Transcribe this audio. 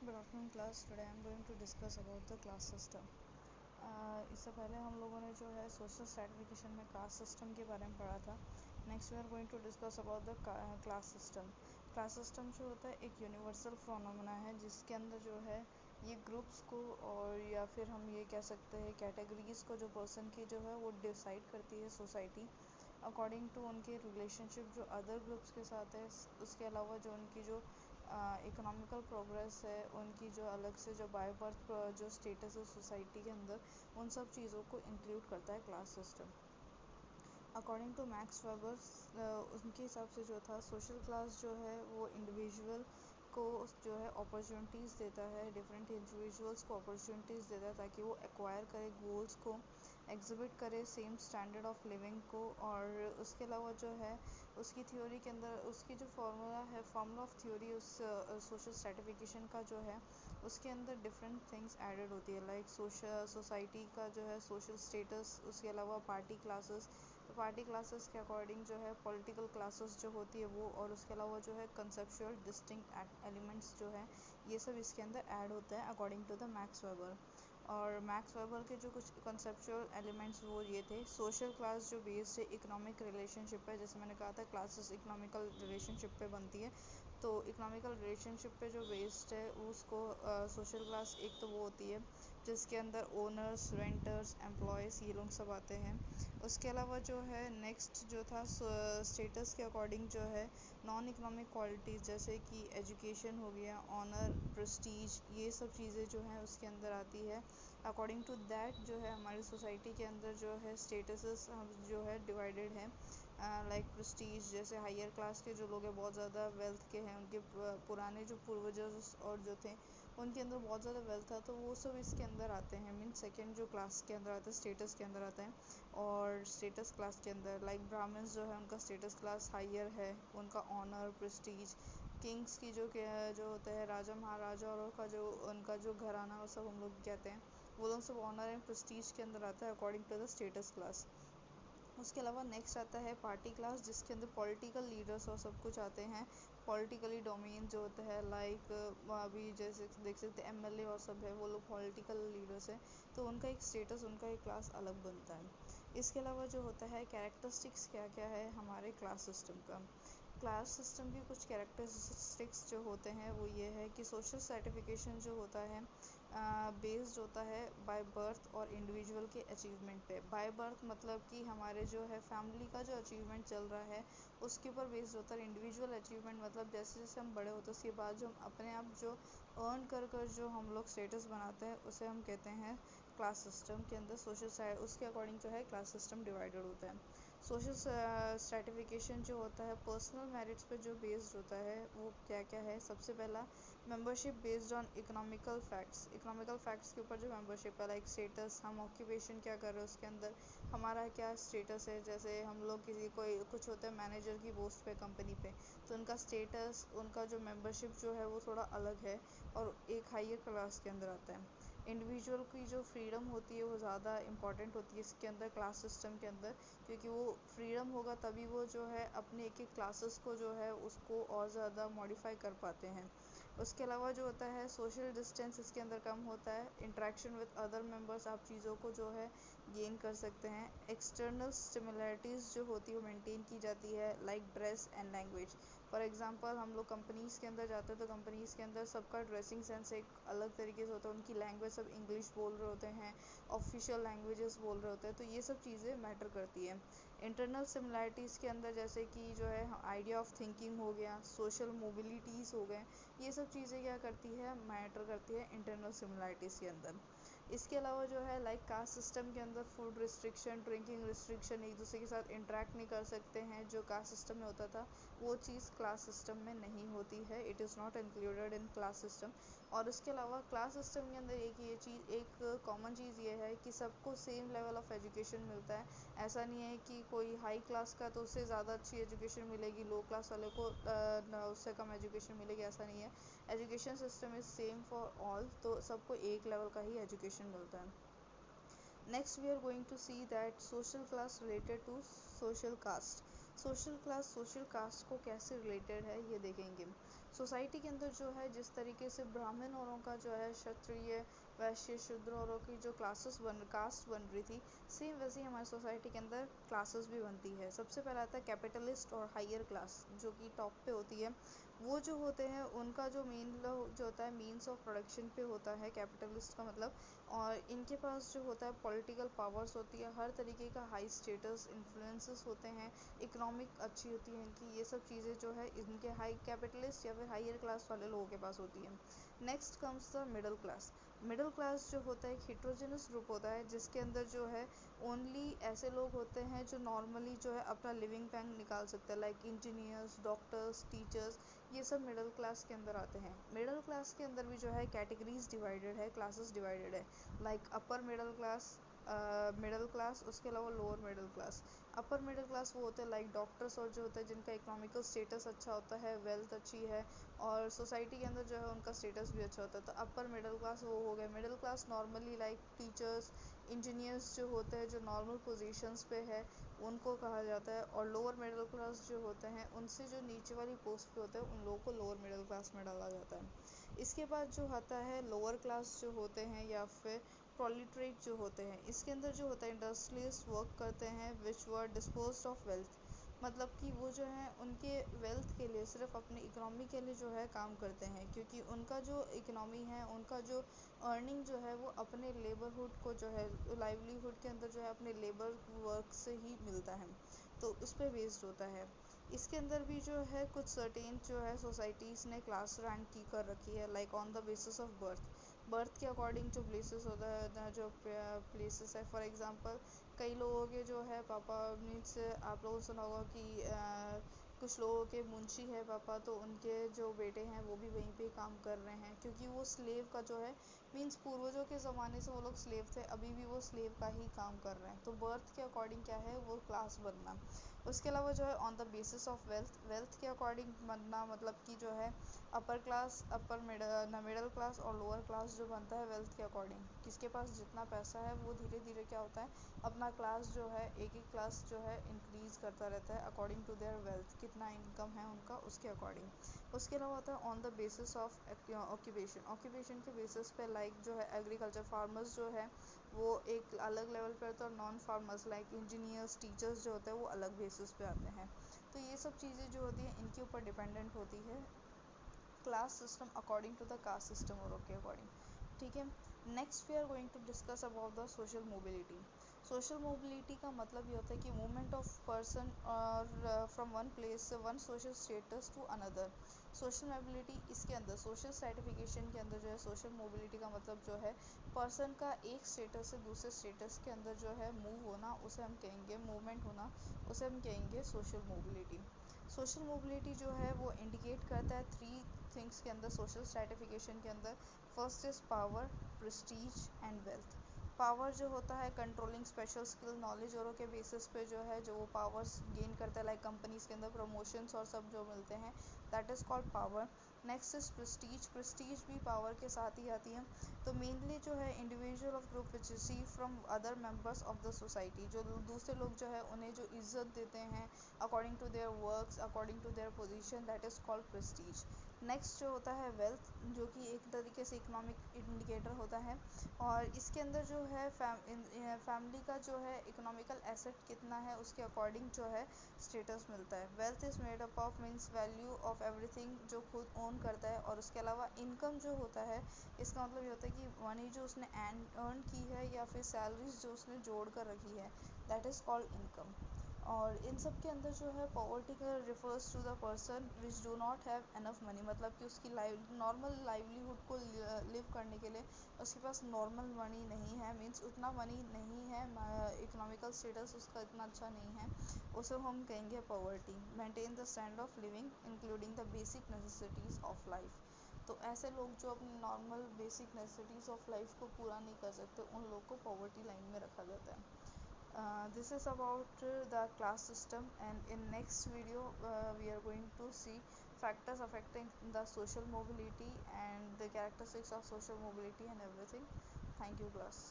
Good afternoon class. Today I am going to discuss about the class system. इससे पहले हम लोगों ने जो है सोशल स्ट्रैटिफिकेशन में कास्ट सिस्टम के बारे में पढ़ा था। Next we are going to discuss about the class system. Class system जो होता है एक यूनिवर्सल फिनोमेना है जिसके अंदर जो है ये ग्रुप्स को और या फिर हम ये कह सकते हैं कैटेगरीज को जो पर्सन की जो है वो डिसाइड करती है सोसाइटी अकॉर्डिंग टू उनके रिलेशनशिप जो अदर ग्रुप्स के साथ है। उसके अलावा जो उनकी जो इकोनॉमिकल प्रोग्रेस है, उनकी जो अलग से जो बाय बर्थ जो स्टेटस है सोसाइटी के अंदर, उन सब चीज़ों को इंक्लूड करता है class system. According to Max Weber उनके हिसाब से जो था सोशल क्लास जो है वो इंडिविजुअल को जो है अपॉर्चुनिटीज़ देता है, डिफरेंट इंडिविजुअल्स को अपॉर्चुनिटीज़ देता है ताकि वो एक्वायर करे गोल्स को, एग्जिबिट करे सेम स्टैंडर्ड ऑफ लिविंग को। और उसके अलावा जो है उसकी थ्योरी के अंदर उसकी जो फार्मूला ऑफ थ्योरी उस सोशल स्ट्रैटिफिकेशन का जो है उसके अंदर डिफरेंट थिंग्स एडेड होती है, लाइक सोसाइटी का जो है सोशल स्टेटस, उसके अलावा पार्टी क्लासेस, तो पार्टी क्लासेस के अकॉर्डिंग जो है पॉलिटिकल क्लासेस जो होती है वो, और उसके अलावा जो है कंसेप्चुअल डिस्टिंक्ट एलिमेंट्स जो है ये सब इसके अंदर ऐड होता है according to the Max Weber. और मैक्स वेबर के जो कुछ कंसेप्चुअल एलिमेंट्स वो ये थे, सोशल क्लास जो बेस्ड है इकोनॉमिक रिलेशनशिप है, जैसे मैंने कहा था क्लासेस इकोनॉमिकल रिलेशनशिप पे बनती है, तो इकोनॉमिकल रिलेशनशिप पे जो बेस्ड है उसको सोशल क्लास एक तो वो होती है जिसके अंदर ओनर्स, रेंटर्स, एम्प्लॉयज़ ये लोग सब आते हैं। उसके अलावा जो है नेक्स्ट जो था स्टेटस के अकॉर्डिंग जो है नॉन इकोनॉमिक क्वालिटीज़ जैसे कि एजुकेशन हो गया, ऑनर, प्रेस्टीज, ये सब चीज़ें जो हैं उसके अंदर आती है। अकॉर्डिंग टू दैट जो है हमारी सोसाइटी के अंदर जो है स्टेटसेस जो है डिवाइडेड है, लाइक प्रेस्टीज जैसे हायर क्लास के जो लोग हैं बहुत ज़्यादा वेल्थ के हैं, उनके पुराने जो पूर्वजों और जो थे उनके अंदर बहुत ज़्यादा वेल्थ था, तो वो सब इसके अंदर आते हैं। मीन सेकंड जो क्लास के अंदर आता है स्टेटस के अंदर आता है। और स्टेटस क्लास के अंदर लाइक ब्राह्मण्स जो है उनका स्टेटस क्लास हायर है, उनका ऑनर, प्रेस्टीज, किंग्स की जो होता है राजा महाराजा और का जो उनका जो घराना वो सब हम लोग कहते हैं, वो लोग सब ऑनर एंड प्रेस्टीज के अंदर आता है according to the status class. उसके अलावा नेक्स्ट आता है पार्टी क्लास जिसके अंदर पॉलिटिकल लीडर्स और सब कुछ आते हैं, पॉलिटिकली डोमेन जो होता है, लाइक अभी जैसे देख सकते हैं एमएलए और सब है, वो लोग पॉलिटिकल लीडर्स हैं, तो उनका एक स्टेटस, उनका एक क्लास अलग बनता है। इसके अलावा जो होता है कैरेक्टरिस्टिक्स क्या क्या है हमारे क्लास सिस्टम का। क्लास सिस्टम की कुछ कैरेक्टरिस्टिक्स जो होते हैं वो ये है कि सोशल सर्टिफिकेशन जो होता है बेस्ड होता है बाय बर्थ और इंडिविजुअल के अचीवमेंट पे। बाय बर्थ मतलब कि हमारे जो है फैमिली का जो अचीवमेंट चल रहा है उसके ऊपर बेस्ड होता है। इंडिविजुअल अचीवमेंट मतलब जैसे जैसे हम बड़े होते हैं उसके बाद जो हम अपने आप जो अर्न कर कर जो हम लोग स्टेटस बनाते हैं उसे हम कहते हैं क्लास सिस्टम के अंदर सोशल, उसके अकॉर्डिंग जो है क्लास सिस्टम डिवाइडेड होता है। सोशल स्ट्रैटिफिकेशन जो होता है पर्सनल मेरिट्स पे जो बेस्ड होता है वो क्या क्या है। सबसे पहला membership based on economical facts, economical facts के ऊपर जो मेंबरशिप है, लाइक स्टेटस, हम ऑक्यूपेशन क्या कर रहे हैं उसके अंदर हमारा क्या स्टेटस है। जैसे हम लोग किसी कोई कुछ होता है मैनेजर की पोस्ट पे कंपनी पे, तो उनका स्टेटस, उनका जो मेंबरशिप जो है वो थोड़ा अलग है और एक हायर क्लास के अंदर आता है। इंडिविजुअल की जो फ्रीडम होती है वो ज़्यादा इंपॉर्टेंट होती है इसके अंदर क्लास सिस्टम के अंदर, क्योंकि वो फ्रीडम होगा तभी वो जो है अपने एक एक क्लासेस को जो है उसको और ज़्यादा मॉडिफाई कर पाते हैं। उसके अलावा जो होता है सोशल डिस्टेंस इसके अंदर कम होता है, इंटरेक्शन विद अदर मेंबर्स आप चीज़ों को जो है गेन कर सकते हैं। एक्सटर्नल सिमिलरिटीज़ जो होती है वो मेंटेन की जाती है, like dress and language. For example हम लोग कंपनीज़ के अंदर जाते हैं तो कंपनीज़ के अंदर सबका ड्रेसिंग सेंस एक अलग तरीके से होता है, उनकी लैंग्वेज सब इंग्लिश बोल रहे होते हैं, ऑफिशियल लैंग्वेजेस बोल रहे होते हैं, तो ये सब चीज़ें मैटर करती है। इंटरनल सिमिलरिटीज़ के अंदर जैसे कि जो है आइडिया ऑफ थिंकिंग हो गया, सोशल मोबिलिटीज़ हो गए, ये सब चीज़ें क्या करती है, मैटर करती है इंटरनल सिमिलरिटीज़ के अंदर। इसके अलावा जो है लाइक कास्ट सिस्टम के अंदर फूड रिस्ट्रिक्शन, ड्रिंकिंग रिस्ट्रिक्शन, एक दूसरे के साथ इंटरेक्ट नहीं कर सकते हैं, जो कास्ट सिस्टम में होता था वो चीज़ क्लास सिस्टम में नहीं होती है, it is not included in class system. और इसके अलावा क्लास सिस्टम के अंदर एक कॉमन चीज़ ये है कि सबको सेम लेवल ऑफ एजुकेशन मिलता है। ऐसा नहीं है कि कोई हाई क्लास का तो उससे ज़्यादा अच्छी एजुकेशन मिलेगी, लो क्लास वाले को उससे कम एजुकेशन मिलेगी, ऐसा नहीं है। Education system is same for all, तो सबको एक लेवल का ही एजुकेशन मिलता है। Next we are going to see that social class related to social caste. Social class social caste को कैसे रिलेटेड है ये देखेंगे। सोसाइटी के अंदर जो है जिस तरीके से ब्राह्मण औरों का जो है क्षत्रिय वैश्य शूद्र औरों की जो कास्ट बन रही थी, सेम वैसे ही हमारी सोसाइटी के अंदर क्लासेस भी बनती है। सबसे पहला आता है कैपिटलिस्ट और हायर क्लास, जो कि टॉप पे होती है। वो जो होते हैं उनका जो मेन जो होता है मीन्स ऑफ प्रोडक्शन पे होता है कैपिटलिस्ट का मतलब। और इनके पास जो होता है पॉलिटिकल पावर्स होती है, हर तरीके का हाई स्टेटस इन्फ्लुएंसेस होते हैं, इकोनॉमिक अच्छी होती है इनकी, ये सब चीज़ें जो है इनके हाई कैपिटलिस्ट या फिर हायर क्लास वाले लोगों के पास होती है। Next comes the middle class. Middle class जो होता है एक हिट्रोजेनस ग्रुप होता है, जिसके अंदर जो है ओनली ऐसे लोग होते हैं जो नॉर्मली जो है अपना लिविंग बैंक निकाल सकते हैं, लाइक इंजीनियर्स, डॉक्टर्स, टीचर्स, ये सब मिडिल क्लास के अंदर आते हैं। मिडिल क्लास के अंदर भी जो है कैटेगरीज डिवाइडेड है, क्लासेस डिवाइडेड है, लाइक अपर मिडिल क्लास, उसके अलावा lower middle class. Upper middle class वो होते हैं लाइक डॉक्टर्स, और जो होता है जिनका इकोनॉमिकल स्टेटस अच्छा होता है, वेल्थ अच्छी है, और सोसाइटी के अंदर जो है उनका स्टेटस भी अच्छा होता है, तो अपर मिडिल क्लास वो हो गए। Middle class normally like teachers, engineers जो होते हैं जो नॉर्मल पोजीशंस पे है, उनको कहा जाता है। और लोअर मिडिल क्लास जो होते हैं उनसे जो नीचे वाली पोस्ट पे होते हैं उन लोगों को लोअर मिडिल क्लास में डाला जाता है। इसके बाद जो आता है लोअर क्लास जो होते हैं या फिर प्रोलिटरेट जो होते हैं, इसके अंदर जो होता है इंडस्ट्रियलिस्ट वर्क करते हैं विच वर डिस्पोज्ड ऑफ वेल्थ, मतलब कि वो जो है उनके वेल्थ के लिए, सिर्फ अपनी इकोनॉमी के लिए जो है काम करते हैं, क्योंकि उनका जो इकोनॉमी है, उनका जो अर्निंग जो है वो अपने लेबरहुड को जो है लाइवलीहुड के अंदर जो है अपने लेबर वर्क से ही मिलता है, तो उस पर बेस्ड होता है। इसके अंदर भी जो है कुछ सर्टेन जो है सोसाइटीज़ ने क्लास रैंक की कर रखी है, like on the basis of birth के अकॉर्डिंग जो प्लेसेस होता है, जो प्लेसेस है, फॉर एग्जांपल कई लोगों के जो है पापा मीन्स, आप लोगों ने सुना होगा कि कुछ लोगों के मुंशी है पापा, तो उनके जो बेटे हैं वो भी वहीं पे काम कर रहे हैं, क्योंकि वो स्लेव का जो है मीन्स पूर्वजों के ज़माने से वो लोग स्लेव थे, अभी भी वो स्लेव का ही काम कर रहे हैं, तो बर्थ के अकॉर्डिंग क्या है वो क्लास बनना। उसके अलावा जो है on the basis of wealth के अकॉर्डिंग बनना, मतलब कि जो है अपर क्लास, मिडिल क्लास और लोअर क्लास जो बनता है वेल्थ के अकॉर्डिंग, किसके पास जितना पैसा है वो धीरे धीरे क्या होता है अपना क्लास जो है एक एक क्लास जो है इंक्रीज़ करता रहता है अकॉर्डिंग टू देयर वेल्थ, कितना इनकम है उनका उसके अकॉर्डिंग। उसके अलावा होता है on the basis of occupation के बेसिस पे, लाइक जो है एग्रीकल्चर फार्मर्स जो है वो एक अलग लेवल पर, तो non farmers like engineers, teachers जो होते हैं वो अलग बेसिस पे आते हैं। तो ये सब चीज़ें जो होती हैं इनके ऊपर डिपेंडेंट होती है class system according to the caste system और के अकॉर्डिंग। ठीक है, next we are going to discuss about the social mobility. Social mobility का मतलब ये होता है कि मूवमेंट ऑफ पर्सन और from one place, one social status to another. Social mobility इसके अंदर सोशल सर्टिफिकेशन के अंदर जो है सोशल मोबिलिटी का मतलब जो है पर्सन का एक स्टेटस से दूसरे स्टेटस के अंदर जो है मूव होना, उसे हम कहेंगे मूवमेंट होना, उसे हम कहेंगे सोशल मोबिलिटी। सोशल मोबिलिटी जो है वो इंडिकेट करता है थ्री थिंग्स के अंदर सोशल स्ट्रैटिफिकेशन के अंदर। First is power, Prestige and wealth. Power जो होता है कंट्रोलिंग स्पेशल स्किल नॉलेज औरों के बेसिस पे जो है जो वो पावर्स गेन करता है, लाइक कंपनीज के अंदर प्रमोशंस और सब जो मिलते हैं, that is called power. Next is Prestige, Prestige भी पावर के साथ ही आती है। तो मेनली जो है individual of group which receive from other members of the society, जो दूसरे लोग जो है उन्हें जो इज्जत देते हैं according to their works, according to their position, that is called prestige. Next जो होता है वेल्थ, जो कि एक तरीके से इकोनॉमिक इंडिकेटर होता है, और इसके अंदर जो है फैमिली का जो है इकोनॉमिकल एसेट कितना है उसके अकॉर्डिंग जो है स्टेटस मिलता है। Wealth is made up of means value of everything, जो खुद ओन करता है, और उसके अलावा इनकम जो होता है, इसका मतलब ये होता है कि मनी जो उसने अर्न की है या फिर सैलरीज जो उसने जोड़ कर रखी है, दैट इज़ कॉल्ड इनकम। और इन सब के अंदर जो है पॉवर्टी का refers to the person which do not have enough money, मतलब कि उसकी नॉर्मल लाइवलीहुड को लिव करने के लिए उसके पास नॉर्मल मनी नहीं है, मीन्स उतना मनी नहीं है, इकोनॉमिकल स्टेटस उसका इतना अच्छा नहीं है, उसे हम कहेंगे poverty. Maintain the standard of living including the basic necessities of life. तो ऐसे लोग जो अपनी normal basic necessities of life को पूरा नहीं कर सकते, उन लोग को पॉवर्टी लाइन में रखा जाता है। This is about the class system, and in next video we are going to see factors affecting the social mobility and the characteristics of social mobility and everything. Thank you class.